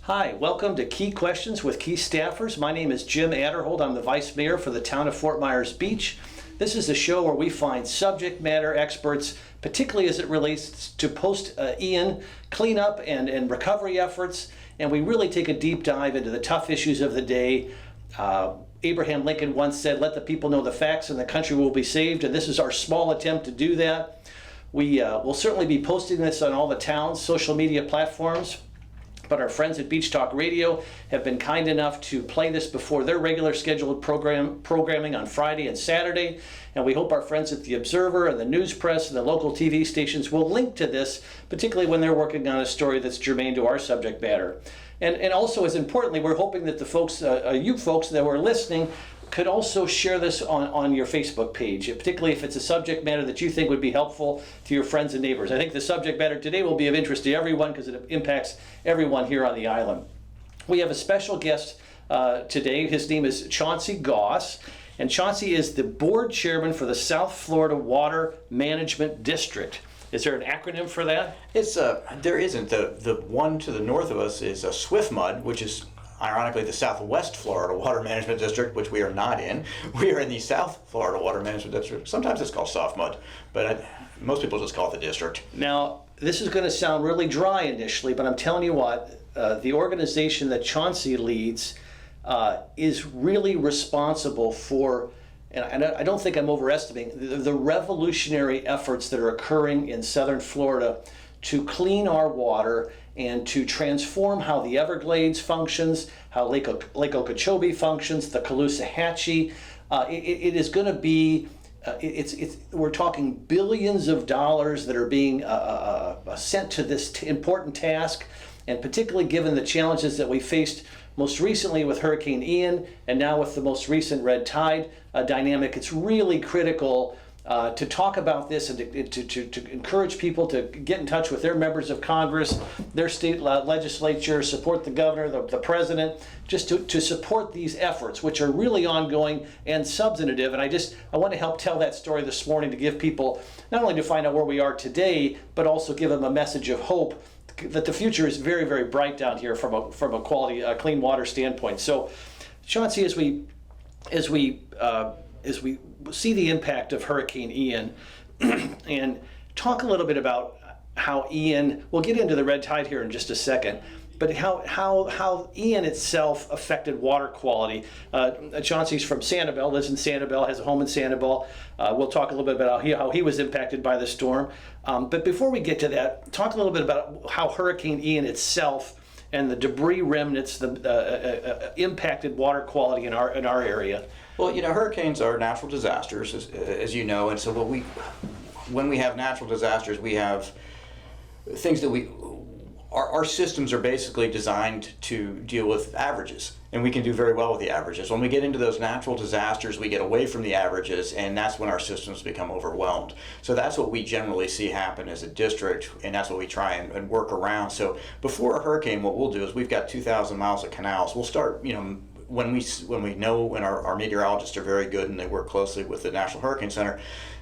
Hi, welcome to Key Questions with Key Staffers. My name is Jim Adderhold. I'm the Vice Mayor for the town of Fort Myers Beach. This is a show where we find subject matter experts, particularly as it relates to post-Ian cleanup and recovery efforts, and we really take a deep dive into the tough issues of the day. Abraham Lincoln once said, "Let the people know the facts and the country will be saved," and this is our small attempt to do that. We will certainly be posting this on all the town's social media platforms. But our friends at Beach Talk Radio have been kind enough to play this before their regular scheduled programming on Friday and Saturday. And we hope our friends at the Observer and the News Press and the local TV stations will link to this, particularly when they're working on a story that's germane to our subject matter. And also, as importantly, we're hoping that the folks, you folks that were listening, could also share this on your Facebook page, particularly if it's a subject matter that you think would be helpful to your friends and neighbors. I think the subject matter today will be of interest to everyone because it impacts everyone here on the island. We have a special guest today. His name is Chauncey Goss, and Chauncey is the board chairman for the South Florida Water Management District. Is there an acronym for that? There isn't. The one to the north of us is a SWIFMUD, which is ironically the Southwest Florida Water Management District, which we are not in. We are in the South Florida Water Management District. Sometimes it's called SOFMUD, but most people just call it the district. Now, this is going to sound really dry initially, but I'm telling you what, the organization that Chauncey leads is really responsible for, and I don't think I'm overestimating, the revolutionary efforts that are occurring in Southern Florida to clean our water and to transform how the Everglades functions, how Lake Okeechobee functions, the Caloosahatchee. It is going to be, we're talking billions of dollars that are being sent to this important task, and particularly given the challenges that we faced most recently with Hurricane Ian and now with the most recent red tide dynamic, it's really critical to talk about this and to encourage people to get in touch with their members of Congress, their state legislature, support the governor, the president, just to support these efforts, which are really ongoing and substantive. And I want to help tell that story this morning to give people, not only to find out where we are today, but also give them a message of hope that the future is very, very bright down here from a quality, clean water standpoint. So, Chauncey, as we see the impact of Hurricane Ian and talk a little bit about how Ian, we'll get into the red tide here in just a second, but how Ian itself affected water quality. Chauncey's from Sanibel, lives in Sanibel, has a home in Sanibel. We'll talk a little bit about how he was impacted by the storm. But before we get to that, talk a little bit about how Hurricane Ian itself and the debris remnants impacted water quality in our area. Well, hurricanes are natural disasters, as you know, and so when we have natural disasters, we have things that our systems are basically designed to deal with averages, and we can do very well with the averages. When we get into those natural disasters, we get away from the averages, and that's when our systems become overwhelmed. So that's what we generally see happen as a district, and that's what we try and work around. So before a hurricane, what we'll do is we've got 2,000 miles of canals. We'll start, when we know, and our meteorologists are very good and they work closely with the National Hurricane Center,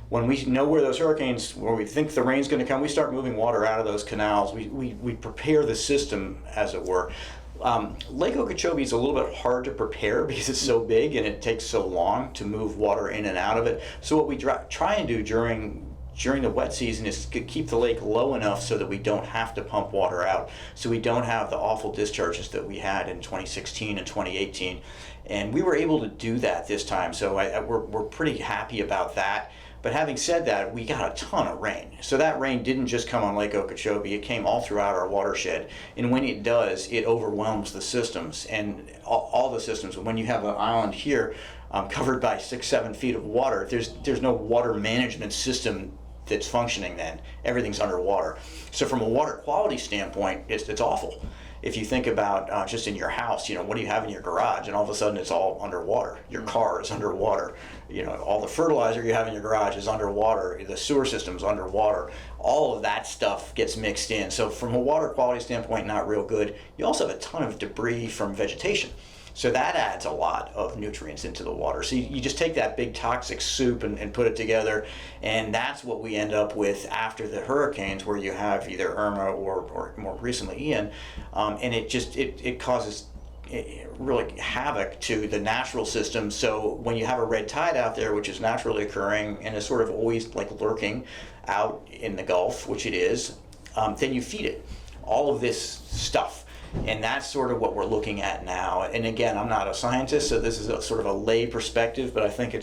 when we know where we think the rain's going to come, we start moving water out of those canals. We prepare the system, as it were. Lake Okeechobee is a little bit hard to prepare because it's so big and it takes so long to move water in and out of it. So what we try and do during the wet season is to keep the lake low enough so that we don't have to pump water out, so we don't have the awful discharges that we had in 2016 and 2018. And we were able to do that this time, so we're pretty happy about that. But having said that, we got a ton of rain. So that rain didn't just come on Lake Okeechobee, it came all throughout our watershed. And when it does, it overwhelms the systems, and all the systems. When you have an island here covered by 6-7 feet of water, there's no water management system that's functioning then. Everything's underwater. So from a water quality standpoint, it's awful. If you think about just in your house, what do you have in your garage, and all of a sudden it's all underwater. Your car is underwater. All the fertilizer you have in your garage is underwater. The sewer system's underwater. All of that stuff gets mixed in. So from a water quality standpoint, not real good. You also have a ton of debris from vegetation. So that adds a lot of nutrients into the water. So you just take that big toxic soup and put it together, and that's what we end up with after the hurricanes, where you have either Irma or more recently Ian, and it causes really havoc to the natural system. So when you have a red tide out there, which is naturally occurring and is sort of always like lurking out in the Gulf, which it is, then you feed it all of this stuff. And that's sort of what we're looking at now. And again, I'm not a scientist, so this is a sort of a lay perspective, but I think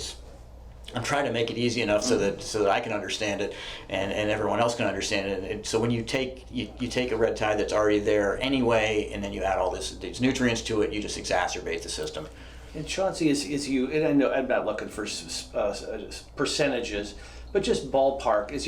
I'm trying to make it easy enough so that I can understand it and everyone else can understand it. And so when you take a red tide that's already there anyway, and then you add all these nutrients to it, you just exacerbate the system. And Chauncey, and I know I'm not looking for percentages, but just ballpark. As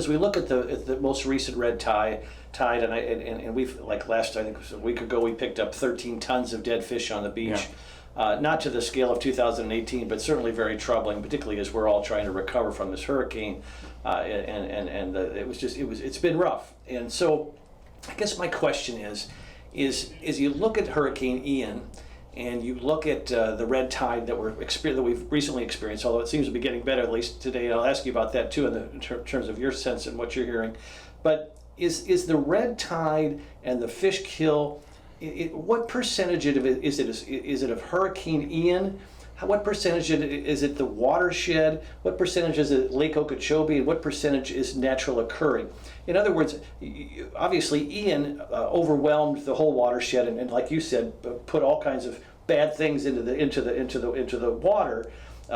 we look at the most recent red tide, and we've, like last, I think it was a week ago, we picked up 13 tons of dead fish on the beach. Yeah. Not to the scale of 2018, but certainly very troubling, particularly as we're all trying to recover from this hurricane. It's been rough. And so, I guess my question is you look at Hurricane Ian, and you look at the red tide that we've recently experienced, although it seems to be getting better, at least today. I'll ask you about that too in terms of your sense and what you're hearing. But is the red tide and the fish kill, what percentage of it is it of Hurricane Ian? What percentage is it the watershed? What percentage is it Lake Okeechobee? And what percentage is natural occurring? In other words, obviously Ian overwhelmed the whole watershed, and like you said, put all kinds of bad things into the water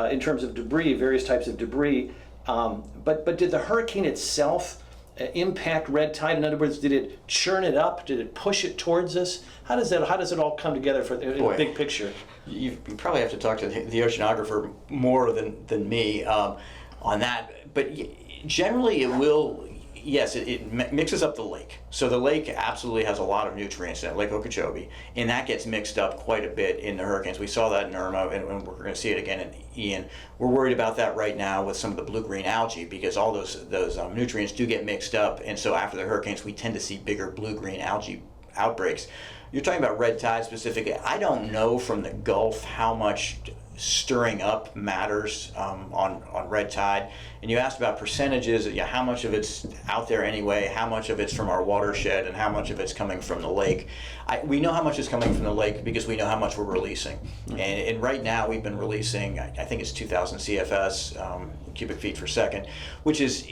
in terms of debris, various types of debris. But did the hurricane itself impact red tide? In other words, did it churn it up? Did it push it towards us? How does it all come together in the big picture? You probably have to talk to the oceanographer more than me on that. But generally, it will. Yes, it mixes up the lake. So the lake absolutely has a lot of nutrients in it, Lake Okeechobee, and that gets mixed up quite a bit in the hurricanes. We saw that in Irma, and we're going to see it again in Ian. We're worried about that right now with some of the blue-green algae, because all those nutrients do get mixed up, and so after the hurricanes, we tend to see bigger blue-green algae outbreaks. You're talking about red tide specifically. I don't know from the Gulf how much stirring up matters on red tide. And you asked about percentages, how much of it's out there anyway, how much of it's from our watershed, and how much of it's coming from the lake. We know how much is coming from the lake because we know how much we're releasing. Mm-hmm. And right now we've been releasing, I think it's 2,000 CFS, cubic feet per second, which is,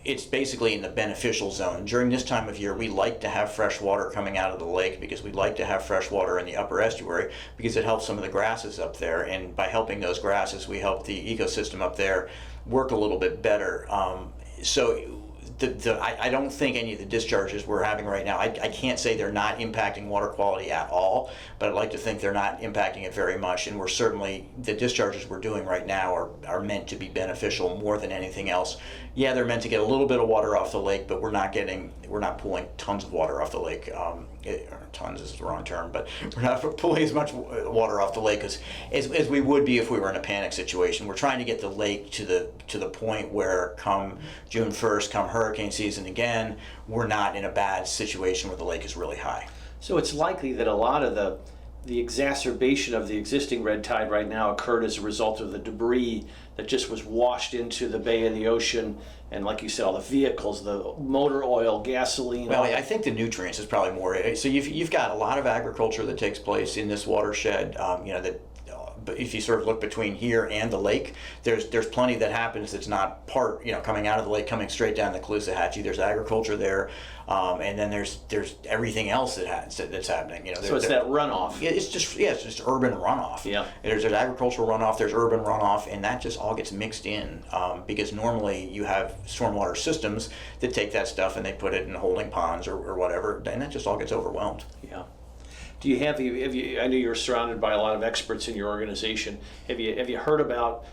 it's basically in the beneficial zone. During this time of year, we like to have fresh water coming out of the lake because we like to have fresh water in the upper estuary because it helps some of the grasses up there. And by helping those grasses, we help the ecosystem up there work a little bit better. I don't think any of the discharges we're having right now, I can't say they're not impacting water quality at all, but I'd like to think they're not impacting it very much. And the discharges we're doing right now are meant to be beneficial more than anything else. Yeah, they're meant to get a little bit of water off the lake, but we're not pulling tons of water off the lake. Tons is the wrong term, but we're not pulling as much water off the lake as we would be if we were in a panic situation. We're trying to get the lake to the point where come June 1st, come hurricane season again, we're not in a bad situation where the lake is really high. So it's likely that a lot of the exacerbation of the existing red tide right now occurred as a result of the debris that just was washed into the bay and the ocean, and like you said, all the vehicles, the motor oil, gasoline. Well, I think the nutrients is probably more. So you've got a lot of agriculture that takes place in this watershed. But if you sort of look between here and the lake, there's plenty that happens that's not coming out of the lake, coming straight down the Caloosahatchee. There's agriculture there, and then there's everything else that's happening. So it's that runoff. It's just urban runoff. Yeah. There's agricultural runoff, there's urban runoff, and that just all gets mixed in because normally you have stormwater systems that take that stuff and they put it in holding ponds or whatever, and that just all gets overwhelmed. Yeah. Do you have you? I know you're surrounded by a lot of experts in your organization. Have you heard about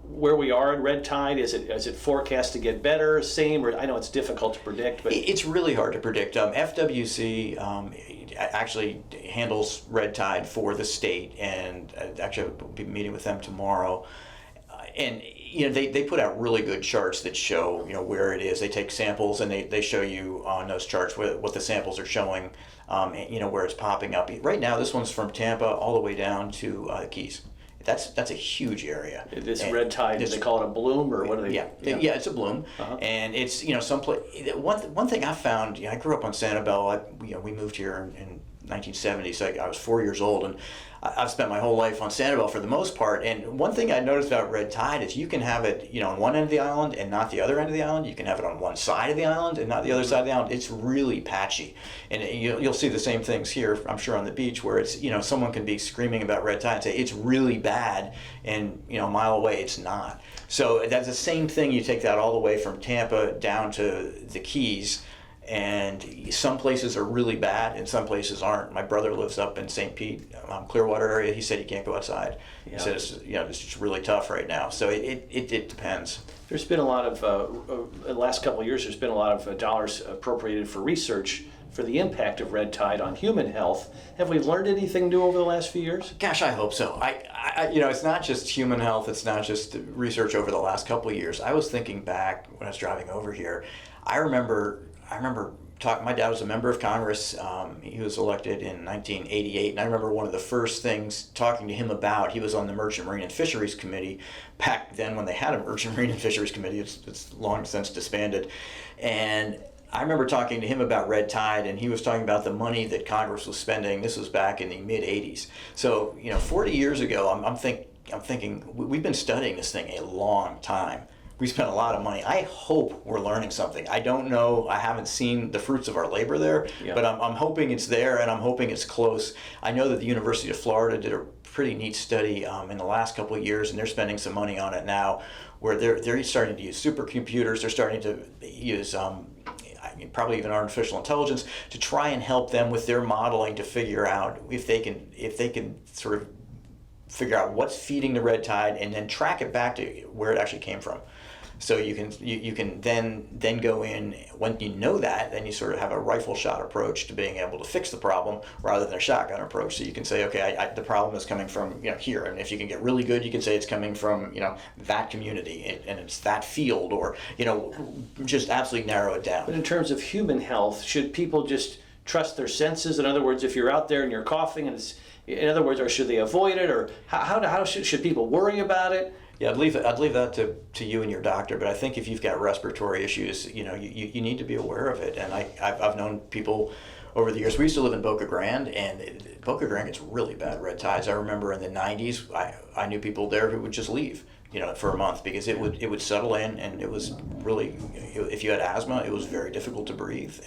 where we are in red tide? Is it forecast to get better, same, or I know it's difficult to predict, but it's really hard to predict. FWC actually handles red tide for the state, and actually I'll be meeting with them tomorrow. And they put out really good charts that show, where it is. They take samples and they show you on those charts what the samples are showing, where it's popping up. Right now, this one's from Tampa all the way down to the Keys. That's a huge area. This red tide, do they call it a bloom, or what do they? Yeah, it's a bloom, and it's someplace. One thing I found, I grew up on Sanibel. We moved here in 1970, so I was 4 years old, and I've spent my whole life on Sanibel for the most part. And one thing I noticed about red tide is you can have it, on one end of the island and not the other end of the island. You can have it on one side of the island and not the other side of the island. It's really patchy, and you'll see the same things here, I'm sure, on the beach, where it's someone can be screaming about red tide and say it's really bad, and a mile away it's not. So that's the same thing. You take that all the way from Tampa down to the Keys. And some places are really bad and some places aren't. My brother lives up in St. Pete, Clearwater area. He said he can't go outside. He said it's just really tough right now. So it depends. There's been a lot of, the last couple of years, there's been a lot of dollars appropriated for research for the impact of red tide on human health. Have we learned anything new over the last few years? Gosh, I hope so. It's not just human health. It's not just research over the last couple of years. I was thinking back when I was driving over here. I remember talking. My dad was a member of Congress. He was elected in 1988, and I remember one of the first things talking to him about. He was on the Merchant Marine and Fisheries Committee back then when they had a Merchant Marine and Fisheries Committee. It's long since disbanded, and I remember talking to him about red tide, and he was talking about the money that Congress was spending. This was back in the mid 80s. So 40 years ago, I'm thinking we've been studying this thing a long time. We spent a lot of money. I hope we're learning something. I don't know. I haven't seen the fruits of our labor there, but I'm hoping it's there, and I'm hoping it's close. I know that the University of Florida did a pretty neat study in the last couple of years, and they're spending some money on it now, where they're starting to use supercomputers. They're starting to use probably even artificial intelligence to try and help them with their modeling to figure out if they can sort of figure out what's feeding the red tide and then track it back to where it actually came from. So you can then go in, when you know that, then you sort of have a rifle shot approach to being able to fix the problem rather than a shotgun approach. So you can say, okay, the problem is coming from here, and if you can get really good, you can say it's coming from that community and it's that field, or just absolutely narrow it down. But in terms of human health, should people just trust their senses? In other words, if you're out there and you're coughing, and or should they avoid it, or how should people worry about it? Yeah, I'd leave that to you and your doctor. But I think if you've got respiratory issues, you need to be aware of it. And I've known people over the years. We used to live in Boca Grande, and Boca Grande gets really bad red tides. I remember in the 90s, I knew people there who would just leave, for a month, because it would settle in, and it was really, if you had asthma, it was very difficult to breathe,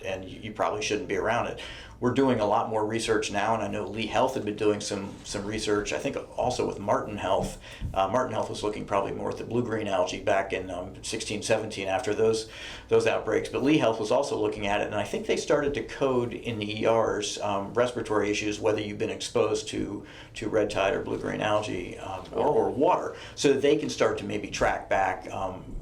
and you probably shouldn't be around it. We're doing a lot more research now, and I know Lee Health had been doing some research, I think also with Martin Health. Martin Health was looking probably more at the blue-green algae back in 16, 17 after those outbreaks, but Lee Health was also looking at it, and I think they started to code in the ERs respiratory issues, whether you've been exposed to red tide or blue-green algae or water, so that they can start to maybe track back,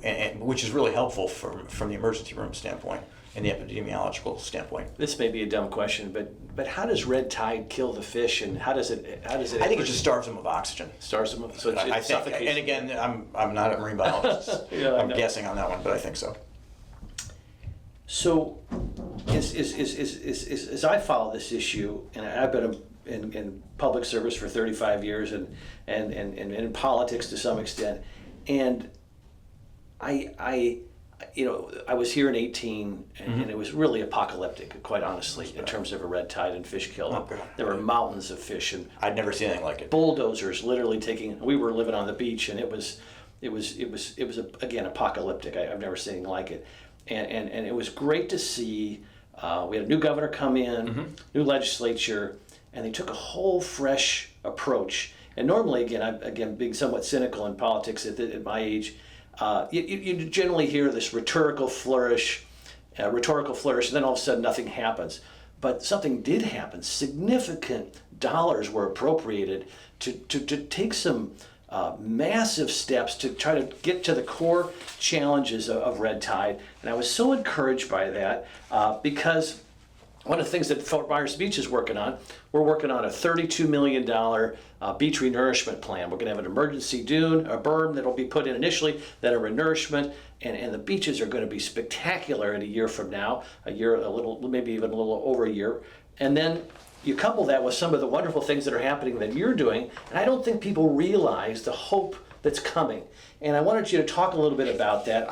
and which is really helpful from the emergency room standpoint and the epidemiological standpoint. This may be a dumb question, but how does red tide kill the fish, and how does it? I think it just starves them of oxygen. Starves them, so it suffocates. And again, I'm not a marine biologist. I'm guessing on that one, but I think so. So, as I follow this issue, and I've been in public service for 35 years, and in politics to some extent, and I was here in 18, and it was really apocalyptic, quite honestly, in terms of a red tide and fish kill. Oh, God. There were mountains of fish, and I'd never seen anything like it. Bulldozers literally taking. We were living on the beach, and it was again apocalyptic. I've never seen anything like it, and it was great to see. We had a new governor come in, new legislature, and they took a whole fresh approach. And normally, again, being somewhat cynical in politics at my age. You generally hear this rhetorical flourish, and then all of a sudden nothing happens. But something did happen. Significant dollars were appropriated to take some massive steps to try to get to the core challenges of red tide. And I was so encouraged by that because one of the things that Fort Myers Beach is working on, we're working on a $32 million beach renourishment plan. We're going to have an emergency dune, a berm that'll be put in initially, then a renourishment, and the beaches are going to be spectacular in a year from now, maybe even a little over a year. And then you couple that with some of the wonderful things that are happening that you're doing, and I don't think people realize the hope that's coming. And I wanted you to talk a little bit about that.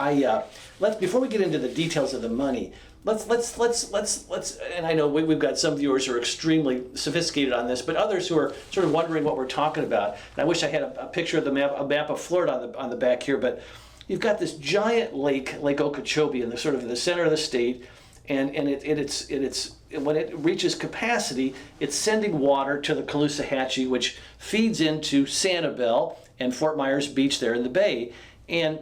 Before we get into the details of the money, let's and I know we've got some viewers who are extremely sophisticated on this, but others who are sort of wondering what we're talking about. And I wish I had a picture of a map of Florida on the back here, but you've got this giant Lake Okeechobee in the center of the state, and it's when it reaches capacity, it's sending water to the Caloosahatchee, which feeds into Sanibel and Fort Myers Beach there in the bay. And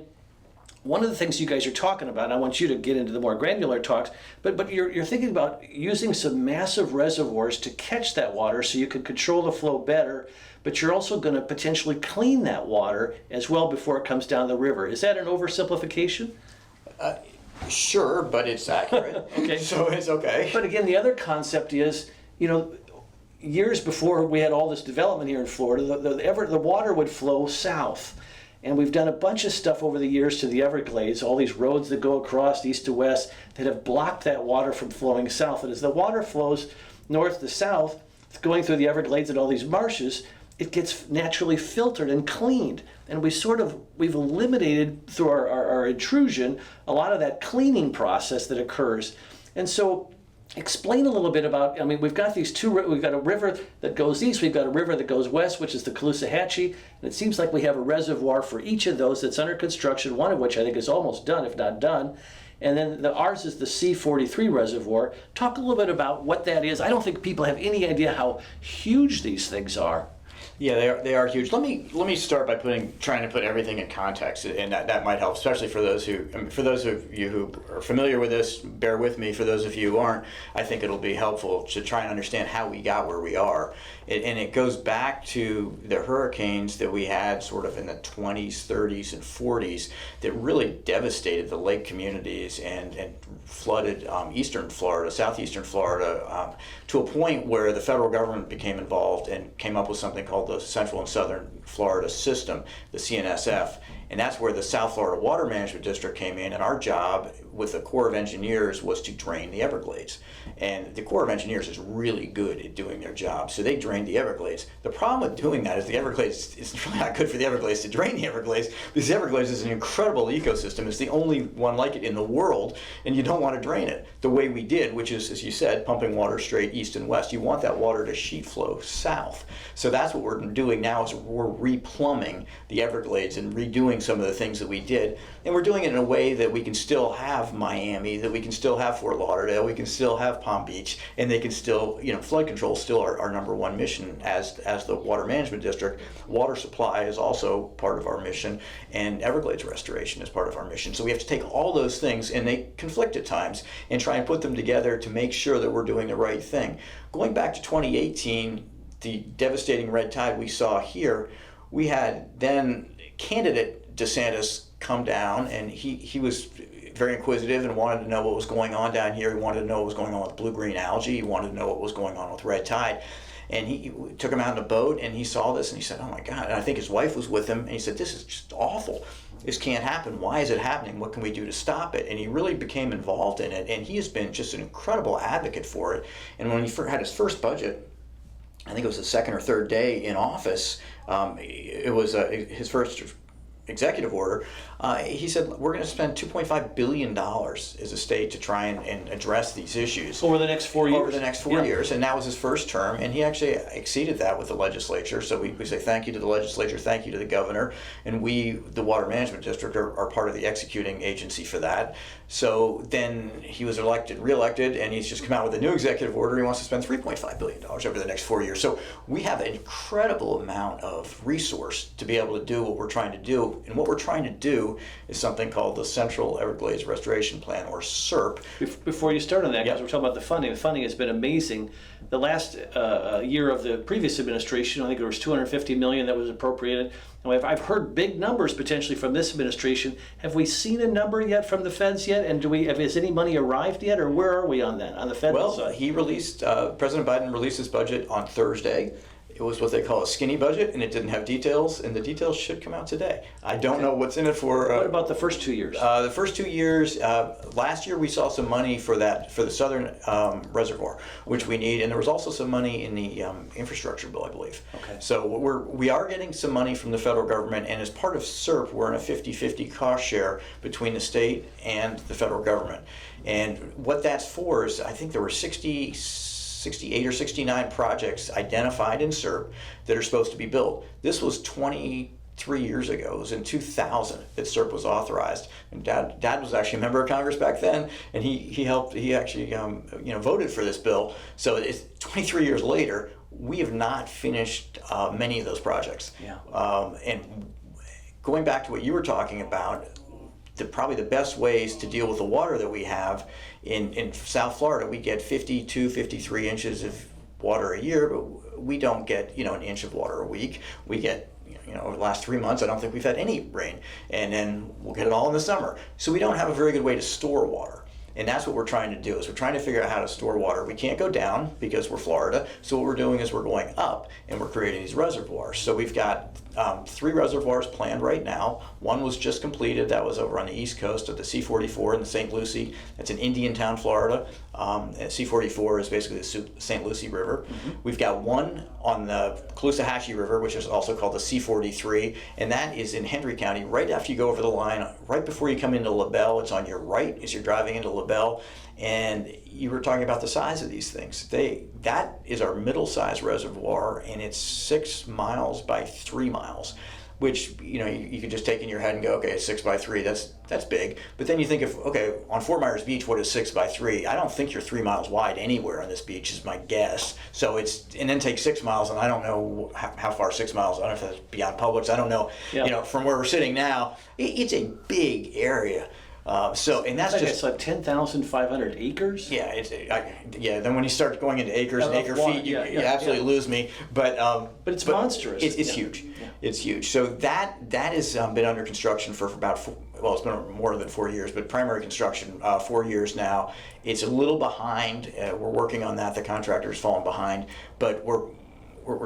one of the things you guys are talking about, and I want you to get into the more granular talks, but you're thinking about using some massive reservoirs to catch that water so you can control the flow better, but you're also going to potentially clean that water as well before it comes down the river. Is that an oversimplification? Sure, but it's accurate. Okay. So it's okay. But again, the other concept is, years before we had all this development here in Florida, the water would flow south. And we've done a bunch of stuff over the years to the Everglades, all these roads that go across east to west that have blocked that water from flowing south. And as the water flows north to south, going through the Everglades and all these marshes, it gets naturally filtered and cleaned. And we've eliminated through our intrusion a lot of that cleaning process that occurs. And so explain a little bit about, we've got we've got a river that goes east, we've got a river that goes west, which is the Caloosahatchee, and it seems like we have a reservoir for each of those that's under construction, one of which I think is almost done, if not done. And then ours is the C43 reservoir. Talk a little bit about what that is. I don't think people have any idea how huge these things are. Yeah, they are huge. Let me start by trying to put everything in context, and that might help, especially for those of you who are familiar with this. Bear with me. For those of you who aren't, I think it'll be helpful to try and understand how we got where we are. And it goes back to the hurricanes that we had sort of in the 20s, 30s, and 40s that really devastated the lake communities and flooded eastern Florida, southeastern Florida, to a point where the federal government became involved and came up with something called the Central and Southern Florida System, the CNSF. And that's where the South Florida Water Management District came in, and our job with the Corps of Engineers was to drain the Everglades. And the Corps of Engineers is really good at doing their job, so they drained the Everglades. The problem with doing that is the Everglades, it's really not good for the Everglades to drain the Everglades, because the Everglades is an incredible ecosystem. It's the only one like it in the world, and you don't want to drain it the way we did, which is, as you said, pumping water straight east and west. You want that water to sheet flow south. So that's what we're doing now, is we're replumbing the Everglades and redoing some of the things that we did. And we're doing it in a way that we can still have Miami, that we can still have Fort Lauderdale, we can still have Palm Beach, and they can still, flood control is still our number one mission as the Water Management District. Water supply is also part of our mission, and Everglades restoration is part of our mission. So we have to take all those things, and they conflict at times, and try and put them together to make sure that we're doing the right thing. Going back to 2018, the devastating red tide we saw here, we had then candidate DeSantis come down, and he was very inquisitive and wanted to know what was going on down here. He wanted to know what was going on with blue-green algae. He wanted to know what was going on with red tide. And he took him out in a boat, and he saw this, and he said, oh my God. And I think his wife was with him, and he said, this is just awful. This can't happen. Why is it happening? What can we do to stop it? And he really became involved in it, and he has been just an incredible advocate for it. And when he had his first budget, I think it was the second or third day in office, it was his first executive order, he said, we're going to spend $2.5 billion as a state to try and address these issues. Over the next 4 years. Over the next 4 years, and that was his first term, and he actually exceeded that with the legislature. So we say thank you to the legislature, thank you to the governor, and we, the Water Management District, are part of the executing agency for that. So then he was reelected, and he's just come out with a new executive order. He wants to spend $3.5 billion over the next 4 years. So we have an incredible amount of resource to be able to do what we're trying to do. do. And what we're trying to do is something called the Central Everglades Restoration Plan, or SERP. Before you start on that, because we're talking about the funding has been amazing. The last year of the previous administration, I think there was $250 million that was appropriated. And I've heard big numbers potentially from this administration. Have we seen a number yet from the feds yet? And has any money arrived yet, or where are we on that, on the federal side? Well, President Biden released his budget on Thursday. It was what they call a skinny budget, and it didn't have details, and the details should come out today. I don't know what's in it for... what about the first 2 years? The first 2 years, last year we saw some money for the southern reservoir, which we need, and there was also some money in the infrastructure bill, I believe. Okay. So we are getting some money from the federal government, and as part of SERP, we're in a 50-50 cost share between the state and the federal government. And what that's for is, I think there were 68 or 69 projects identified in SERP that are supposed to be built. This was 23 years ago. It was in 2000 that SERP was authorized. And Dad was actually a member of Congress back then, and he actually voted for this bill. So it's 23 years later, we have not finished many of those projects. Yeah. And going back to what you were talking about, probably the best ways to deal with the water that we have in South Florida, we get 52, 53 inches of water a year, but we don't get, an inch of water a week. We get, over the last 3 months, I don't think we've had any rain. And then we'll get it all in the summer. So we don't have a very good way to store water. And that's what we're trying to do, is we're trying to figure out how to store water. We can't go down because we're Florida. So what we're doing is we're going up, and we're creating these reservoirs. So we've got 3 reservoirs planned right now. One was just completed. That was over on the east coast of the C-44 in the St. Lucie. That's in Indiantown, Florida. And C-44 is basically the St. Lucie River. Mm-hmm. We've got one on the Caloosahatchee River, which is also called the C-43, and that is in Hendry County, right after you go over the line, right before you come into LaBelle. It's on your right as you're driving into LaBelle. And you were talking about the size of these things. That is our middle-sized reservoir, and it's 6 miles by 3 miles, which you could just take in your head and go, okay, 6 by 3, that's big. But then you think of, okay, on Fort Myers Beach, what is 6 by 3? I don't think you're 3 miles wide anywhere on this beach, is my guess. So and then take 6 miles, and I don't know how far 6 miles. I don't know if that's beyond Publix. I don't know. Yeah. From where we're sitting now, it's a big area. And that's it's like 10,500 acres. Yeah, Then when you start going into acres and acre feet, you absolutely lose me. But it's monstrous. It's huge. Yeah. It's huge. So that has been under construction for about it's been more than 4 years, but primary construction 4 years now. It's a little behind. We're working on that. The contractor's fallen behind, but we're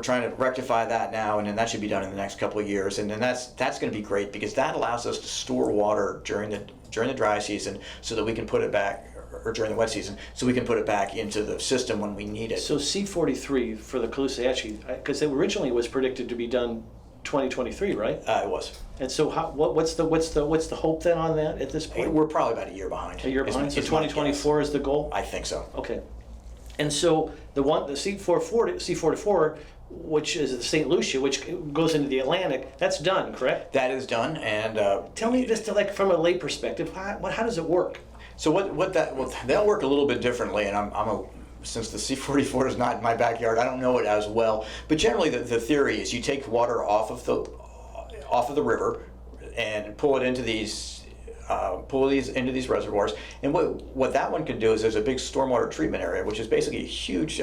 trying to rectify that now, and then that should be done in the next couple of years. And then that's going to be great, because that allows us to store water during the dry season, so that we can put it back, or during the wet season, so we can put it back into the system when we need it. So C-43 for the Caloosahatchee, because originally it was predicted to be done 2023, right? It was. And so what's the hope then on that at this point? We're probably about a year behind. A year behind. So 2024 is the goal? I think so. Okay. And so the C-44, which is the St. Lucia, which goes into the Atlantic, that's done, correct? That is done, and tell me this, from a lay perspective, how does it work? So they'll work a little bit differently, and since the C-44 is not in my backyard, I don't know it as well. But generally, the theory is you take water off of the river and pull it into these reservoirs. And what that one can do is, there's a big stormwater treatment area, which is basically a huge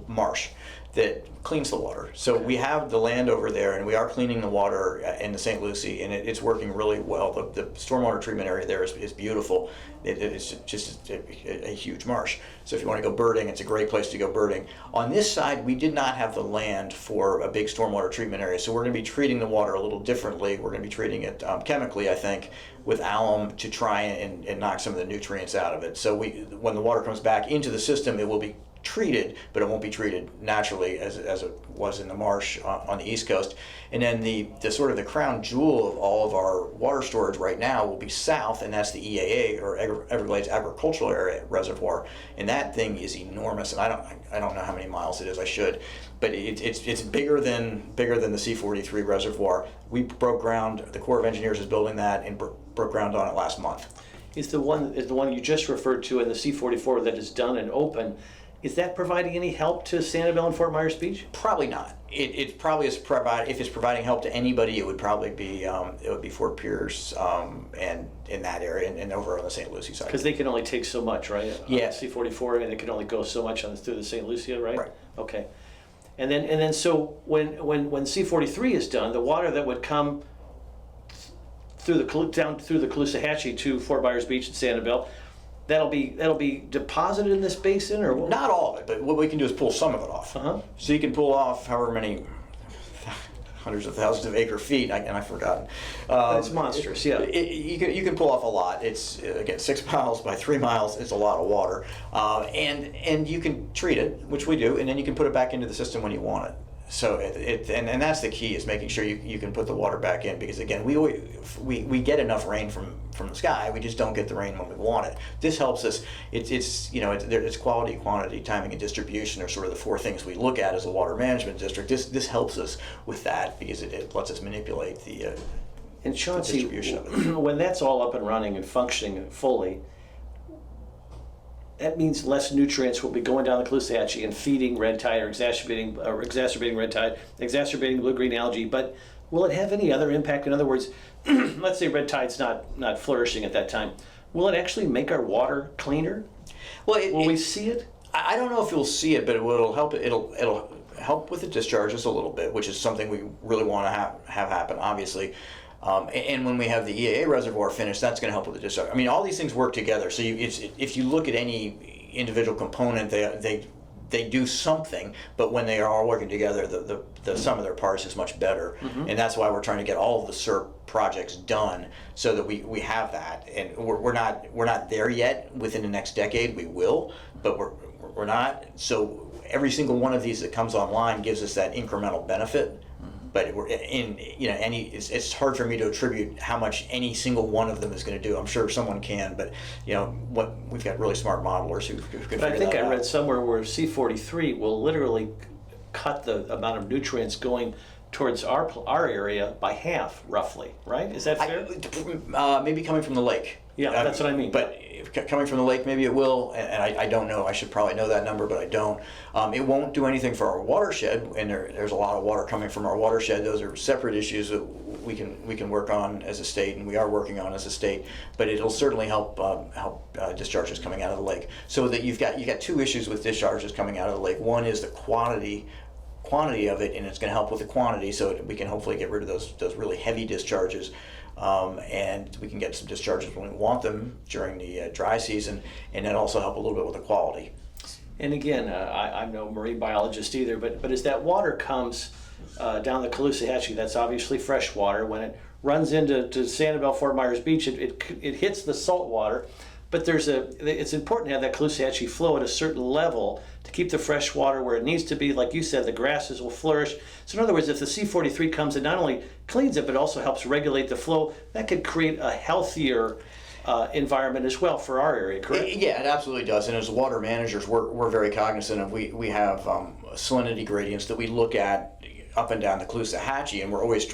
marsh that cleans the water. So we have the land over there, and we are cleaning the water in the St. Lucie, and it's working really well. The stormwater treatment area there is beautiful. It's just a huge marsh. So if you want to go birding, it's a great place to go birding. On this side, we did not have the land for a big stormwater treatment area, so we're going to be treating the water a little differently. We're going to be treating it chemically, I think, with alum, to try and knock some of the nutrients out of it. So when the water comes back into the system, it will be treated, but it won't be treated naturally as it was in the marsh on the East Coast. And then the sort of the crown jewel of all of our water storage right now will be south, and that's the EAA, or Everglades Agricultural Area Reservoir. And that thing is enormous, and I don't know how many miles it is. I should, but it's bigger than the C-43 reservoir. We broke ground. The Corps of Engineers is building that, and broke ground on it last month. Is the one you just referred to in the C-44 that is done and open? Is that providing any help to Sanibel and Fort Myers Beach? Probably not. It probably is if it's providing help to anybody, it would probably be Fort Pierce and in that area and over on the St. Lucie side. Because they can only take so much, right? Yeah. C-44, and it can only go so much through the St. Lucia, right? Right. Okay. And then so when C-43 is done, the water that would come down through the Caloosahatchee to Fort Myers Beach and Sanibel, that'll be deposited in this basin, or what? Not all of it, but what we can do is pull some of it off. Uh-huh. So you can pull off however many hundreds of thousands of acre feet, and I've forgotten. That's monstrous, yeah. You can pull off a lot. It's again 6 miles by 3 miles. It's a lot of water, and you can treat it, which we do, and then you can put it back into the system when you want it. So and that's the key, is making sure you can put the water back in, because again we get enough rain from the sky, we just don't get the rain when we want it. This helps us. It's quality, quantity, timing, and distribution are sort of the 4 things we look at as a water management district. This helps us with that, because it lets us manipulate the Chauncey, distribution of it. When that's all up and running and functioning fully, that means less nutrients will be going down the Caloosahatchee and feeding red tide, or exacerbating red tide, exacerbating blue-green algae. But will it have any other impact? In other words, let's say red tide's not flourishing at that time. Will it actually make our water cleaner? Well, will we see it? I don't know if you'll see it, but it'll help. It'll help with the discharges a little bit, which is something we really want to have happen, obviously. And when we have the EAA reservoir finished, that's going to help with the discharge. I mean, all these things work together. So if you look at any individual component, they do something, but when they are all working together, the sum of their parts is much better. Mm-hmm. And that's why we're trying to get all of the SERP projects done, so that we have that. And we're not there yet. Within the next decade, we will, but we're not. So every single one of these that comes online gives us that incremental benefit. But we're it's hard for me to attribute how much any single one of them is going to do. I'm sure someone can, but we've got really smart modelers who can figure that out. But I think I read somewhere where C-43 will literally cut the amount of nutrients going towards our area by half, roughly. Right? Is that fair? Maybe coming from the lake. Yeah, that's what I mean. But coming from the lake, maybe it will, and I don't know. I should probably know that number, but I don't. It won't do anything for our watershed, and there's a lot of water coming from our watershed. Those are separate issues that we can work on as a state, and we are working on as a state. But it'll certainly help discharges coming out of the lake. So that you got 2 issues with discharges coming out of the lake. One is the quantity of it, and it's going to help with the quantity, so we can hopefully get rid of those really heavy discharges. And we can get some discharges when we want them during the dry season, and then also help a little bit with the quality. And again, I'm no marine biologist either, but as that water comes down the Caloosahatchee, that's obviously fresh water. When it runs into Sanibel, Fort Myers Beach, it hits the salt water. But it's important to have that Caloosahatchee flow at a certain level to keep the fresh water where it needs to be. Like you said, the grasses will flourish. So in other words, if the C-43 comes and not only cleans it, but also helps regulate the flow, that could create a healthier environment as well for our area, correct? Yeah, it absolutely does. And as water managers, we're very cognizant of, we have salinity gradients that we look at up and down the Caloosahatchee, and we're always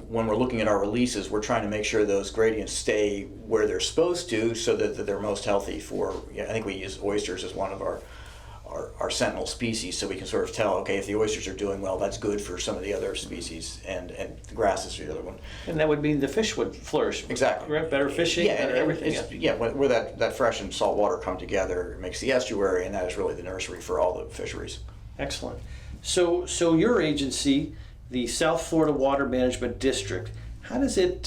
when we're looking at our releases, we're trying to make sure those gradients stay where they're supposed to, so that they're most healthy for. I think we use oysters as one of our sentinel species, so we can sort of tell, okay, if the oysters are doing well, that's good for some of the other species, and the grasses are the other one. And that would mean the fish would flourish. Exactly. Correct? Better fishing, better everything. Where that fresh and salt water come together, it makes the estuary, and that is really the nursery for all the fisheries. Excellent. So your agency, the South Florida Water Management District, how does it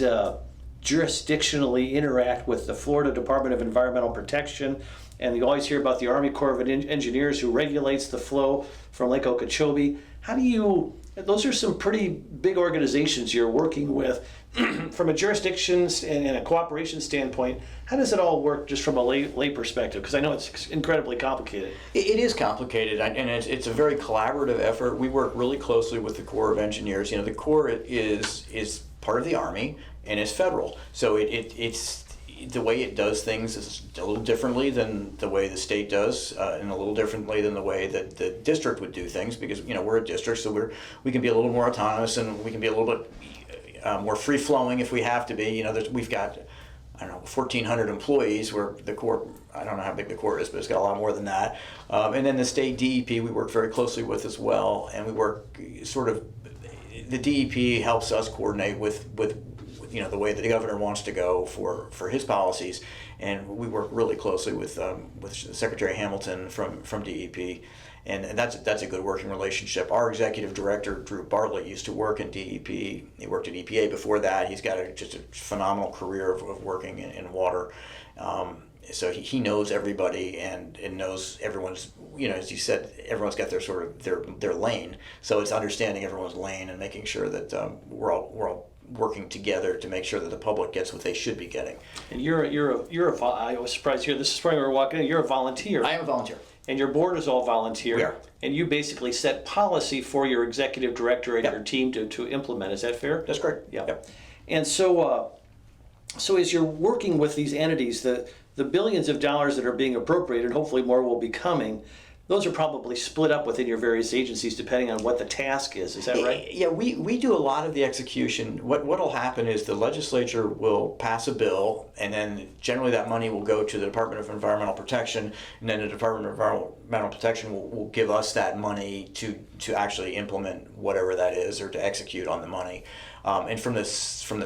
jurisdictionally interact with the Florida Department of Environmental Protection? And you always hear about the Army Corps of Engineers, who regulates the flow from Lake Okeechobee. Those are some pretty big organizations you're working with. From a jurisdiction and a cooperation standpoint, how does it all work just from a lay perspective? Because I know it's incredibly complicated. It is complicated, and it's a very collaborative effort. We work really closely with the Corps of Engineers. The Corps is part of the Army and is federal, so it's the way it does things is a little differently than the way the state does, and a little differently than the way that the district would do things, because we're a district, so we can be a little more autonomous, and we can be a little bit more free flowing if we have to be. We've got I don't know, 1,400 employees, where the Corps, I don't know how big the Corps is, but it's got a lot more than that. And then the state DEP we work very closely with as well, and we work sort of, the DEP helps us coordinate with the way that the governor wants to go for his policies, and we work really closely with Secretary Hamilton from DEP. And that's a good working relationship. Our executive director, Drew Bartlett, used to work in DEP. He worked at EPA before that. He's got just a phenomenal career of working in water. So he knows everybody and knows everyone's, as you said, everyone's got their sort of their lane. So it's understanding everyone's lane and making sure that we're all working together to make sure that the public gets what they should be getting. And I was surprised to hear this morning we were walking in. You're a volunteer. I am a volunteer. And your board is all volunteer. We are. And you basically set policy for your executive director and Yep. your team to implement. Is that fair? That's correct. Yeah. Yep. And so as you're working with these entities, the billions of dollars that are being appropriated, hopefully more will be coming, those are probably split up within your various agencies depending on what the task is. Is that right? Yeah, we do a lot of the execution. What'll happen is the legislature will pass a bill, and then generally that money will go to the Department of Environmental Protection, and then the Department of Environmental Protection will give us that money to actually implement whatever that is, or to execute on the money. And from the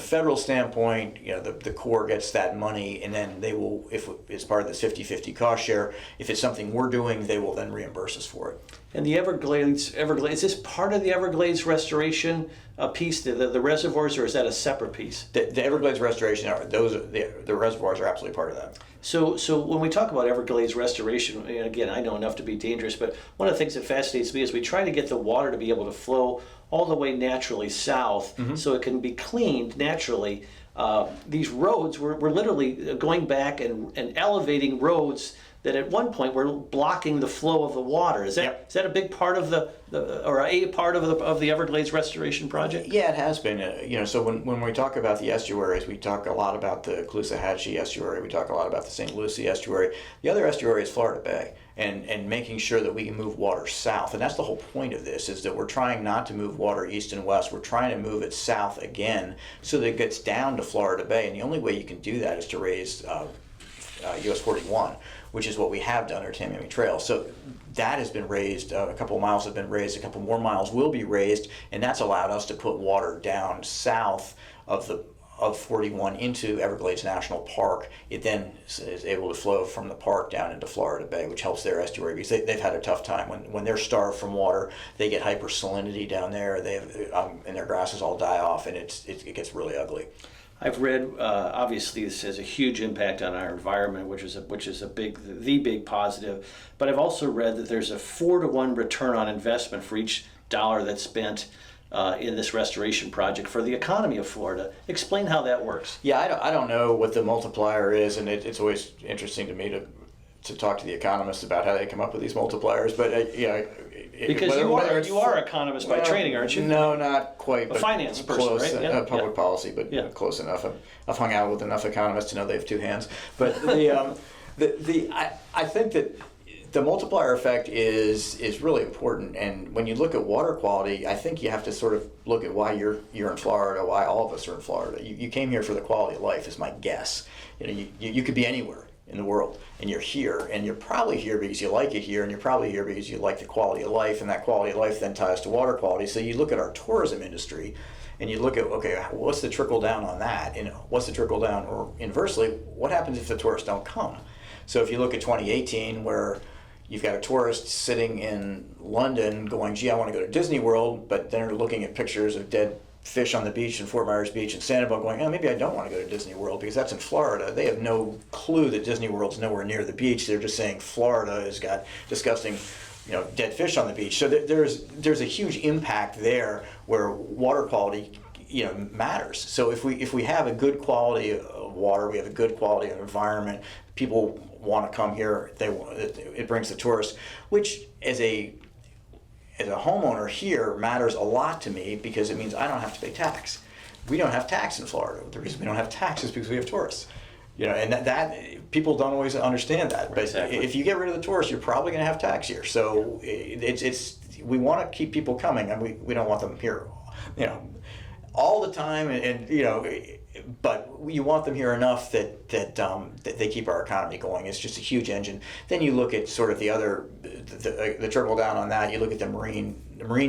federal standpoint, the Corps gets that money, and then they will, if it's part of this 50-50 cost share, if it's something we're doing, they will then reimburse us for it. And the Everglades, is this part of the Everglades restoration piece, the reservoirs, or is that a separate piece? The Everglades restoration, the reservoirs are absolutely part of that. So when we talk about Everglades restoration, and again, I know enough to be dangerous, but one of the things that fascinates me is we try to get the water to be able to flow all the way naturally south, so it can be cleaned naturally. These roads, we're literally going back and elevating roads that at one point were blocking the flow of the water. Is that Yep. is that a big part of a part of the Everglades restoration project? Yeah, it has been. So when we talk about the estuaries, we talk a lot about the Caloosahatchee estuary. We talk a lot about the St. Lucie estuary. The other estuary is Florida Bay, and making sure that we can move water south. And that's the whole point of this, is that we're trying not to move water east and west. We're trying to move it south again so that it gets down to Florida Bay. And the only way you can do that is to raise US 41, which is what we have done at Tamiami Trail. So that has been raised, a couple of miles have been raised, a couple more miles will be raised, and that's allowed us to put water down south of 41 into Everglades National Park. It then is able to flow from the park down into Florida Bay, which helps their estuary, because they've had a tough time. When they're starved from water, they get hypersalinity down there, they have, and their grasses all die off, and it gets really ugly. I've read, obviously this has a huge impact on our environment, which is the big positive. But I've also read that there's a 4-to-1 return on investment for each dollar that's spent in this restoration project for the economy of Florida. Explain how that works. Yeah, I don't know what the multiplier is, and it's always interesting to me to talk to the economists about how they come up with these multipliers. But because you are an economist by training, aren't you? No, not quite. A finance person, close, right? Yeah. Public policy, but Yeah. close enough. I've hung out with enough economists to know they have two hands. But I think that the multiplier effect is really important. And when you look at water quality, I think you have to sort of look at why you're in Florida, why all of us are in Florida. You came here for the quality of life, is my guess. You could be anywhere in the world, and you're here, and you're probably here because you like it here, and you're probably here because you like the quality of life, and that quality of life then ties to water quality. So you look at our tourism industry, and you look at, okay, what's the trickle down on that? What's the trickle down, or inversely, what happens if the tourists don't come? So if you look at 2018, where you've got a tourist sitting in London going, gee, I want to go to Disney World, but then they're looking at pictures of dead fish on the beach in Fort Myers Beach and Sanibel going, oh, maybe I don't want to go to Disney World because that's in Florida. They have no clue that Disney World's nowhere near the beach. They're just saying Florida has got disgusting, dead fish on the beach. So there's a huge impact there where water quality, matters. So if we have a good quality of water, we have a good quality of environment, people want to come here. It brings the tourists, which as a homeowner here matters a lot to me because it means I don't have to pay tax. We don't have tax in Florida. The reason we don't have tax is because we have tourists. And that people don't always understand that. But exactly. If you get rid of the tourists, you're probably going to have tax here. So we want to keep people coming, and we don't want them here. all the time, and but you want them here enough that they keep our economy going. It's just a huge engine. Then you look at sort of the trickle down on that. You look at the marine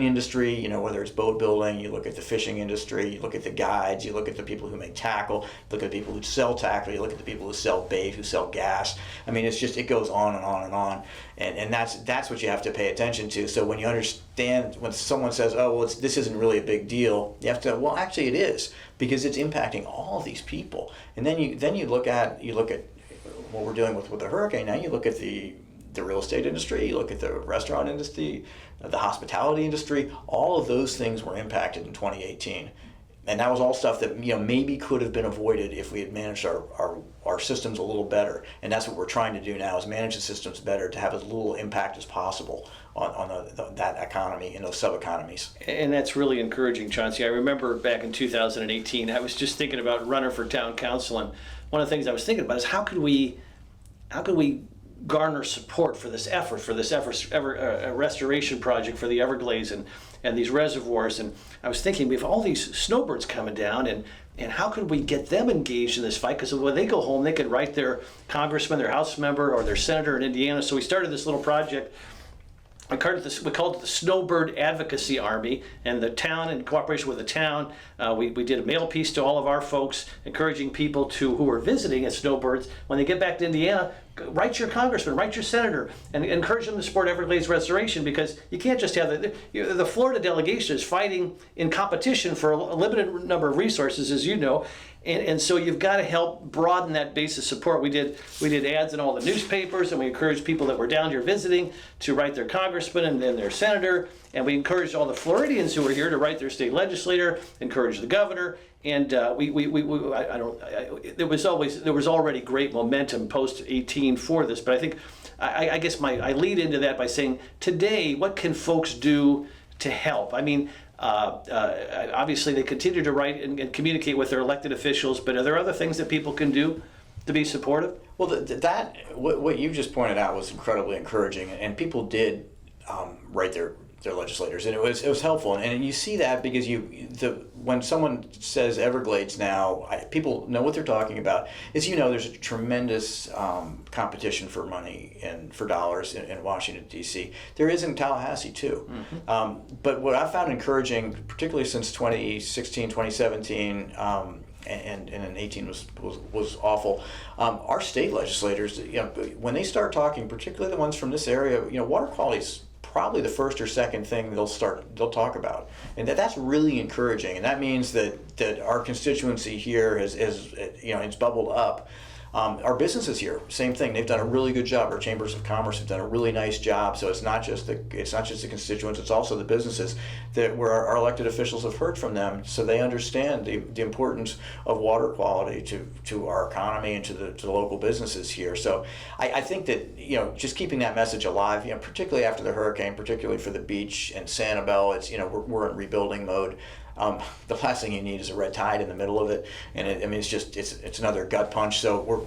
industry, whether it's boat building, you look at the fishing industry, you look at the guides, you look at the people who make tackle, look at the people who sell tackle, you look at the people who sell bait, who sell gas. I mean, it goes on and on and on. And that's what you have to pay attention to. So when you understand, when someone says, oh, well, this isn't really a big deal, you have to, well, actually it is, because it's impacting all of these people. And then you look at what we're doing with the hurricane. Now you look at the real estate industry, you look at the restaurant industry, the hospitality industry. All of those things were impacted in 2018. And that was all stuff that maybe could have been avoided if we had managed our systems a little better. And that's what we're trying to do now, is manage the systems better to have as little impact as possible on that economy and those sub-economies. And that's really encouraging, Chauncey. I remember back in 2018, I was just thinking about running for town council, and one of the things I was thinking about is how could we garner support for this restoration project for the Everglades and these reservoirs. And I was thinking, we have all these snowbirds coming down, and how could we get them engaged in this fight? Because when they go home, they could write their congressman, their House member, or their senator in Indiana. So we started this little project. We called it the Snowbird Advocacy Army, and the town, in cooperation with the town, we did a mail piece to all of our folks, encouraging people who are visiting as snowbirds, when they get back to Indiana, write your congressman, write your senator, and encourage them to support Everglades restoration, because you can't just have the Florida delegation is fighting in competition for a limited number of resources, as you know. And so you've got to help broaden that base of support. We did ads in all the newspapers, and we encouraged people that were down here visiting to write their congressman and then their senator. And we encouraged all the Floridians who were here to write their state legislator, encourage the governor. And there was already great momentum post 18 for this. But I think I guess I lead into that by saying, today, what can folks do to help? I mean, obviously they continue to write and communicate with their elected officials, but are there other things that people can do to be supportive? Well, what you just pointed out was incredibly encouraging, and people did write their legislators, and it was helpful. And you see that because when someone says Everglades now, people know what they're talking about. As you know, there's a tremendous competition for money and for dollars in Washington, D.C. There is in Tallahassee too. Mm-hmm. But what I found encouraging, particularly since 2016, 2017, and in 18 was awful. Our state legislators, when they start talking, particularly the ones from this area, water quality's probably the first or second thing they'll talk about, and that's really encouraging. And that means that our constituency here it's bubbled up. Our businesses here, same thing. They've done a really good job. Our chambers of commerce have done a really nice job. So it's not just the constituents; it's also the businesses where our elected officials have heard from them, so they understand the importance of water quality to our economy and to the local businesses here. So I think that just keeping that message alive, particularly after the hurricane, particularly for the beach and Sanibel, it's we're in rebuilding mode. The last thing you need is a red tide in the middle of it, and it's another gut punch. So we're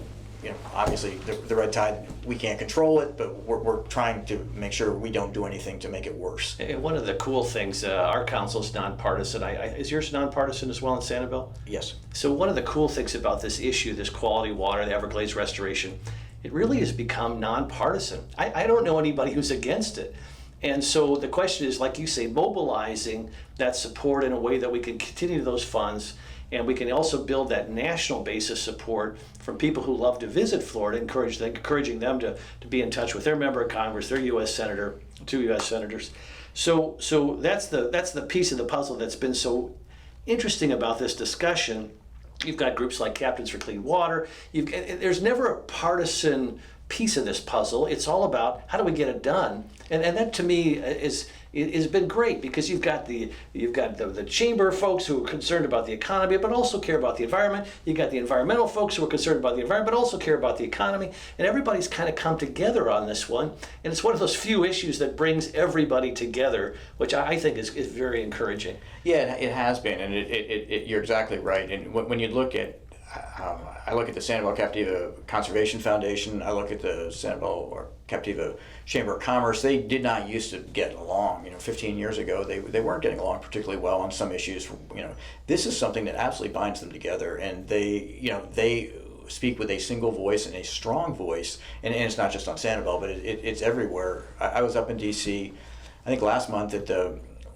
obviously the red tide, we can't control it, but we're trying to make sure we don't do anything to make it worse. And one of the cool things, our council's nonpartisan. Is yours nonpartisan as well in Sanibel? Yes. So one of the cool things about this issue, this quality water, the Everglades restoration, it really has become nonpartisan. I don't know anybody who's against it. And so the question is, like you say, mobilizing that support in a way that we can continue those funds, and we can also build that national base of support from people who love to visit Florida, encouraging them to be in touch with their member of Congress, their U.S. senator, 2 U.S. senators. So that's the piece of the puzzle that's been so interesting about this discussion. You've got groups like Captains for Clean Water. There's never a partisan piece of this puzzle. It's all about how do we get it done, and that to me has been great, because you've got the chamber folks who are concerned about the economy but also care about the environment. You've got the environmental folks who are concerned about the environment but also care about the economy, and everybody's kind of come together on this one, and it's one of those few issues that brings everybody together, which I think is very encouraging. Yeah, it has been, and you're exactly right. And when you look at I look at the Sanibel Captiva Conservation Foundation. I look at the Sanibel or Captiva Chamber of Commerce. They did not used to get along. 15 years ago, they weren't getting along particularly well on some issues. This is something that absolutely binds them together, and they speak with a single voice and a strong voice. And it's not just on Sanibel, but it's everywhere. I was up in D.C. I think last month at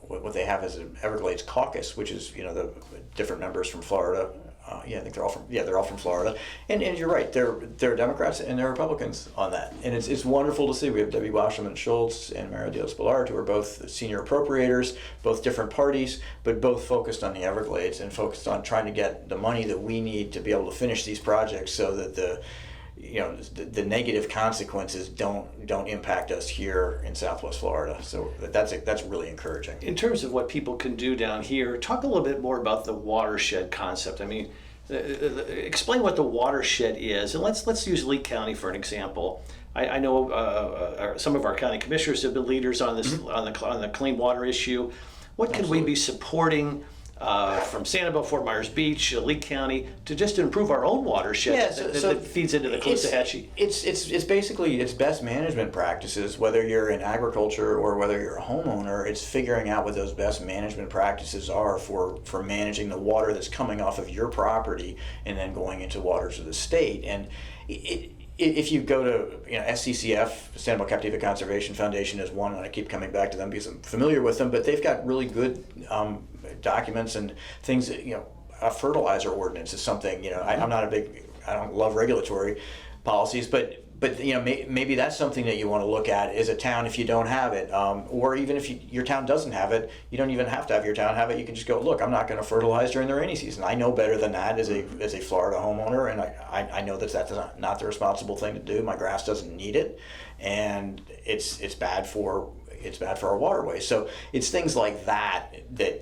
what they have is an Everglades Caucus, which is the different members from Florida. I think they're all from Florida, and you're right. There are Democrats and there are Republicans on that, and it's wonderful to see. We have Debbie Wasserman Schultz and Mario Diaz-Balart, who are both senior appropriators, both different parties, but both focused on the Everglades and focused on trying to get the money that we need to be able to finish these projects, so that the negative consequences don't impact us here in Southwest Florida. So that's really encouraging. In terms of what people can do down here, talk a little bit more about the watershed concept. I mean, explain what the watershed is, and let's use Lee County for an example. I know some of our county commissioners have been leaders on this on the clean water issue. What can we be supporting from Sanibel, Fort Myers Beach, Lee County, to just improve our own watershed that feeds into the Caloosahatchee? It's basically best management practices. Whether you're in agriculture or whether you're a homeowner, it's figuring out what those best management practices are for managing the water that's coming off of your property and then going into waters of the state. And if you go to SCCF, Sanibel Captiva Conservation Foundation is one, and I keep coming back to them because I'm familiar with them, but they've got really good documents and things that, a fertilizer ordinance is something, I don't love regulatory policies, but maybe that's something that you want to look at as a town if you don't have it, or even if your town doesn't have it, you don't even have to have your town have it. You can just go, look, I'm not going to fertilize during the rainy season. I know better than that as a Florida homeowner, and I know that's not the responsible thing to do. My grass doesn't need it, and it's bad for our waterways. So it's things like that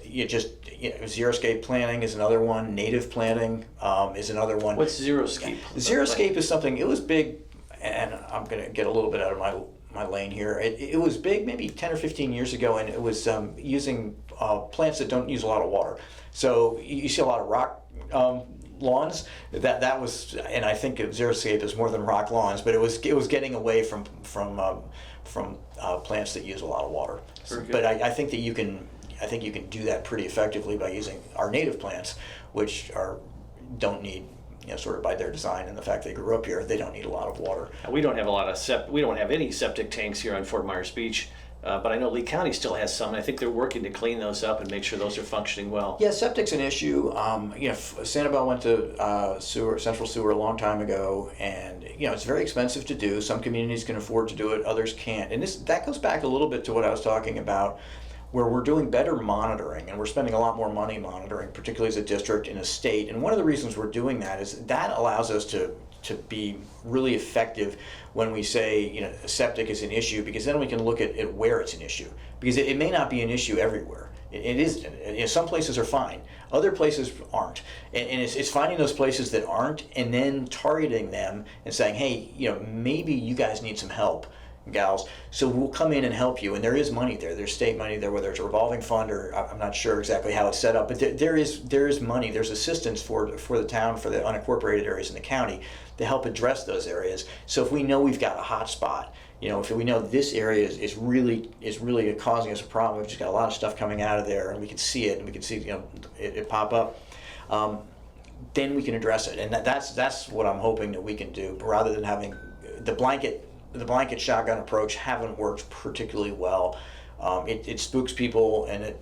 you just, xeriscape planting is another one. Native planting is another one. What's xeriscape? Xeriscape is something, it was big, and I'm going to get a little bit out of my lane here. It was big maybe 10 or 15 years ago, and it was using plants that don't use a lot of water. So you see a lot of rock lawns. That was, and I think xeriscape is more than rock lawns, but it was getting away from plants that use a lot of water. But I think that you can do that pretty effectively by using our native plants, which don't need, sort of by their design and the fact they grew up here, they don't need a lot of water. We don't have we don't have any septic tanks here on Fort Myers Beach. But I know Lee County still has some, and I think they're working to clean those up and make sure those are functioning well. Yeah, septic's an issue. Sanibel went to central sewer a long time ago, and it's very expensive to do. Some communities can afford to do it, others can't. And that goes back a little bit to what I was talking about, where we're doing better monitoring, and we're spending a lot more money monitoring, particularly as a district in a state. And one of the reasons we're doing that is that allows us to be really effective when we say, septic is an issue, because then we can look at where it's an issue. Because it may not be an issue everywhere. It is, some places are fine, other places aren't. And it's finding those places that aren't and then targeting them and saying, hey, maybe you guys need some help, gals, so we'll come in and help you. And there is money there. There's state money there, whether it's a revolving fund or I'm not sure exactly how it's set up, but there is money. There's assistance for the town, for the unincorporated areas in the county to help address those areas. So if we know we've got a hot spot, if we know this area is really causing us a problem, we've just got a lot of stuff coming out of there, and we can see it, and we can see it pop up, then we can address it. And that's what I'm hoping that we can do, rather than having the blanket shotgun approach. Haven't worked particularly well. It spooks people, and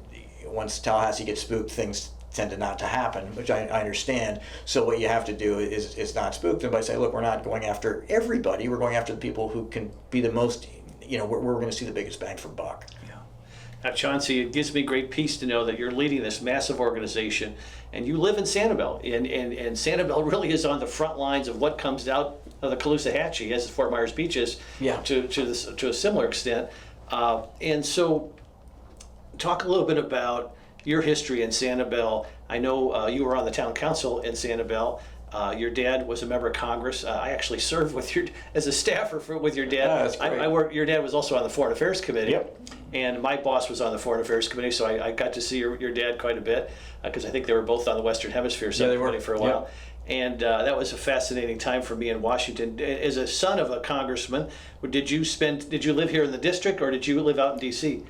once Tallahassee gets spooked, things tend to not to happen, which I understand. So what you have to do is not spook them by saying, look, we're not going after everybody. We're going after the people who can be the most, we're going to see the biggest bang for buck. Yeah. Now, Chauncey, it gives me great peace to know that you're leading this massive organization, and you live in Sanibel, and Sanibel really is on the front lines of what comes out of the Caloosahatchee, as Fort Myers Beach is, to a similar extent. And so, talk a little bit about your history in Sanibel. I know you were on the town council in Sanibel. Your dad was a member of Congress. I actually served as a staffer with your dad. That's great. Your dad was also on the Foreign Affairs Committee. Yep. And my boss was on the Foreign Affairs Committee, so I got to see your dad quite a bit, because I think they were both on the Western Hemisphere subcommittee for a while. And that was a fascinating time for me in Washington. As a son of a congressman, did you live here in the district, or did you live out in D.C.?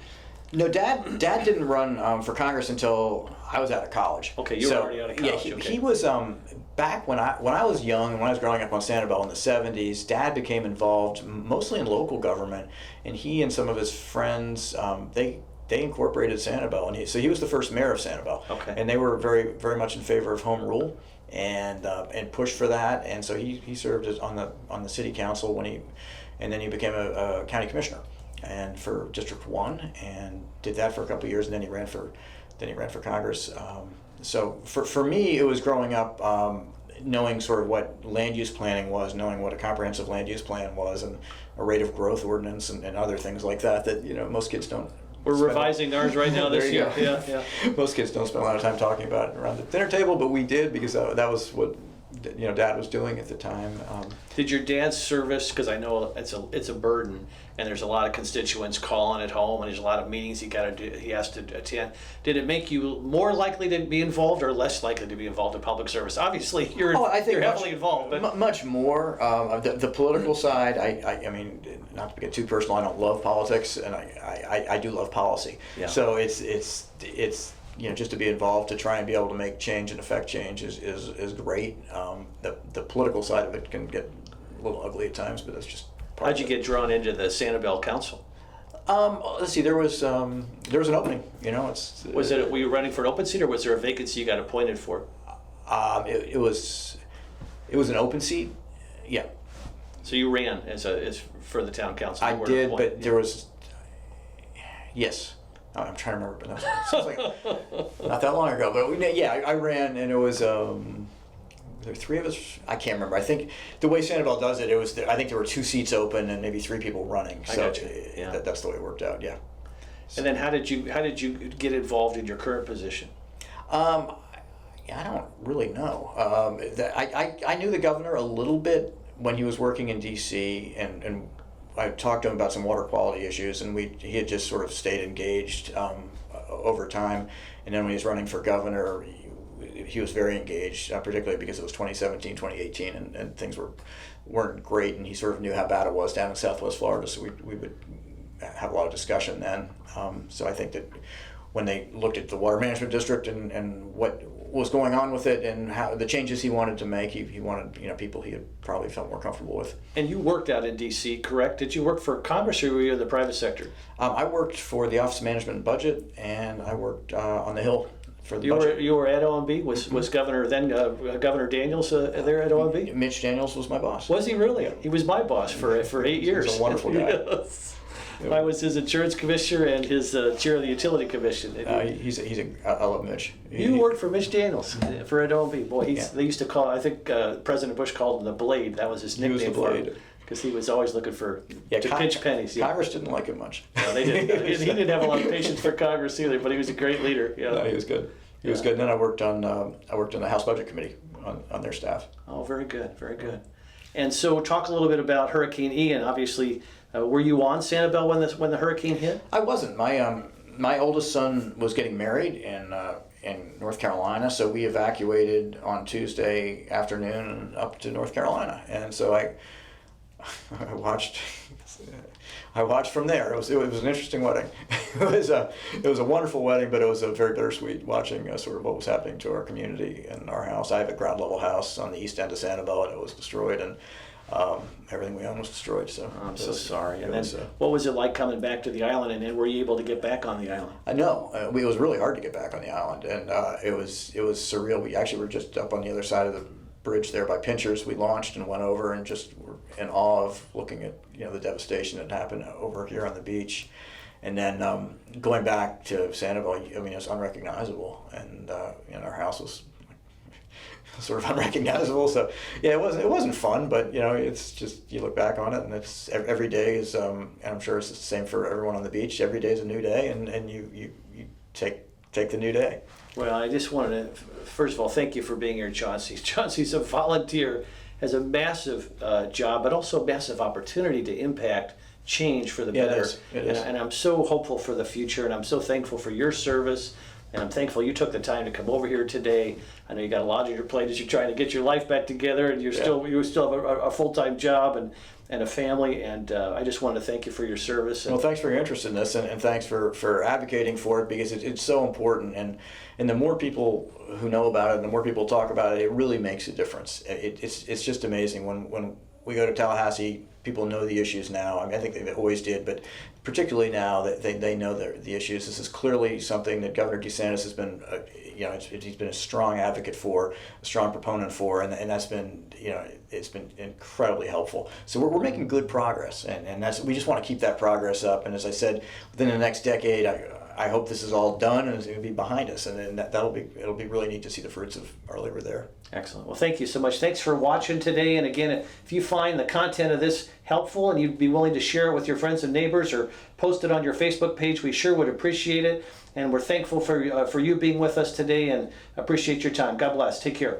No, Dad didn't run for Congress until I was out of college. Okay, you were already out of college. Yeah, okay. he was back when I was young and when I was growing up on Sanibel in the '70s. Dad became involved mostly in local government, and he and some of his friends they incorporated Sanibel, and so he was the first mayor of Sanibel. Okay. And they were very very much in favor of home rule and pushed for that, and so he served on the city council and then he became a county commissioner and for District 1, and did that for a couple of years, and then he ran for Congress. So for me, it was growing up knowing sort of what land use planning was, knowing what a comprehensive land use plan was, and a rate of growth ordinance and other things like that most kids don't. We're revising ours right now this year. Yeah. Most kids don't spend a lot of time talking about it around the dinner table, but we did, because that was what Dad was doing at the time. Did your dad's service, because I know it's a burden, and there's a lot of constituents calling at home, and there's a lot of meetings he has to attend. Did it make you more likely to be involved or less likely to be involved in public service? Obviously, you're heavily involved, but much more. The political side, I mean, not to get too personal, I don't love politics, and I do love policy. Yeah. So it's just to be involved, to try and be able to make change and affect change is great. The political side of it can get a little ugly at times, but that's just part how'd you get drawn into the Sanibel Council? Let's see. There was an opening. Were you running for an open seat, or was there a vacancy you got appointed for? It was an open seat. Yeah. So you ran as for the town council. I did, but there was. Yes. I'm trying to remember, but that sounds like not that long ago. But I ran, and it was there were three of us. I can't remember. I think the way Sanibel does it, I think there were 2 seats open and maybe 3 people running. I got you. Yeah. That's the way it worked out. Yeah. And then how did you get involved in your current position? I don't really know. I knew the governor a little bit when he was working in D.C. and I talked to him about some water quality issues, and he had just sort of stayed engaged over time. And then when he was running for governor, he was very engaged, particularly because it was 2017, 2018, and things weren't great, and he sort of knew how bad it was down in Southwest Florida, so we would have a lot of discussion then. So I think that when they looked at the water management district and what was going on with it and how the changes he wanted to make, he wanted people he had probably felt more comfortable with. And you worked out in D.C., correct? Did you work for Congress, or were you in the private sector? I worked for the Office of Management and Budget, and I worked on the Hill for the budget. You were at OMB? Was Governor Governor Daniels there at OMB? Mitch Daniels was my boss. Was he really? Yeah. He was my boss for 8 years. He's a wonderful guy. Yes. I was his insurance commissioner and his chair of the utility commission. I love Mitch. You worked for Mitch Daniels for at OMB. Boy, they used to call. I think President Bush called him the Blade. That was his nickname. He was the Blade. Because he was always looking to pinch pennies. Yeah. Congress didn't like him much. No, they didn't. He didn't have a lot of patience for Congress either, but he was a great leader. Yeah. No, he was good. He was good. And then I worked on the House Budget Committee on their staff. Oh, very good, very good. And so, talk a little bit about Hurricane Ian. Obviously, were you on Sanibel when the hurricane hit? I wasn't. My oldest son was getting married in North Carolina, so we evacuated on Tuesday afternoon up to North Carolina, and so I watched from there. It was an interesting wedding. It was a wonderful wedding, but it was a very bittersweet watching sort of what was happening to our community and our house. I have a ground level house on the east end of Sanibel, and it was destroyed, and everything we owned was destroyed. So I'm so sorry. And then, what was it like coming back to the island? And then, were you able to get back on the island? No, it was really hard to get back on the island, and it was surreal. We actually were just up on the other side of the bridge there by Pinchers. We launched and went over and just were in awe of looking at the devastation that happened over here on the beach, and then going back to Sanibel. I mean, it's unrecognizable, and our house was sort of unrecognizable. So yeah, it wasn't fun, but it's just, you look back on it, and it's every day is, and I'm sure it's the same for everyone on the beach. Every day is a new day, and you take the new day. Well, I just wanted to, first of all, thank you for being here, Chauncey. Chauncey's a volunteer, has a massive job, but also a massive opportunity to impact change for the better. It is. And I'm so hopeful for the future, and I'm so thankful for your service And I'm thankful you took the time to come over here today. I know you got a lot on your plate as you're trying to get your life back together, and you still have a full-time job and a family. And I just wanted to thank you for your service. Well, thanks for your interest in this, and thanks for advocating for it, because it's so important. And the more people who know about it, and the more people talk about it, it really makes a difference. It's just amazing when we go to Tallahassee. People know the issues now. I mean, I think they always did, but particularly now that they know the issues. This is clearly something that Governor DeSantis has been, he's been a strong advocate for, a strong proponent for, and that's been, it's been incredibly helpful. So we're making good progress, and we just want to keep that progress up. And as I said, within the next decade, I hope this is all done and it's going to be behind us, and then it'll be really neat to see the fruits of our labor there. Excellent. Well, thank you so much. Thanks for watching today. And again, if you find the content of this helpful and you'd be willing to share it with your friends and neighbors or post it on your Facebook page, we sure would appreciate it. And we're thankful for you being with us today and appreciate your time. God bless. Take care.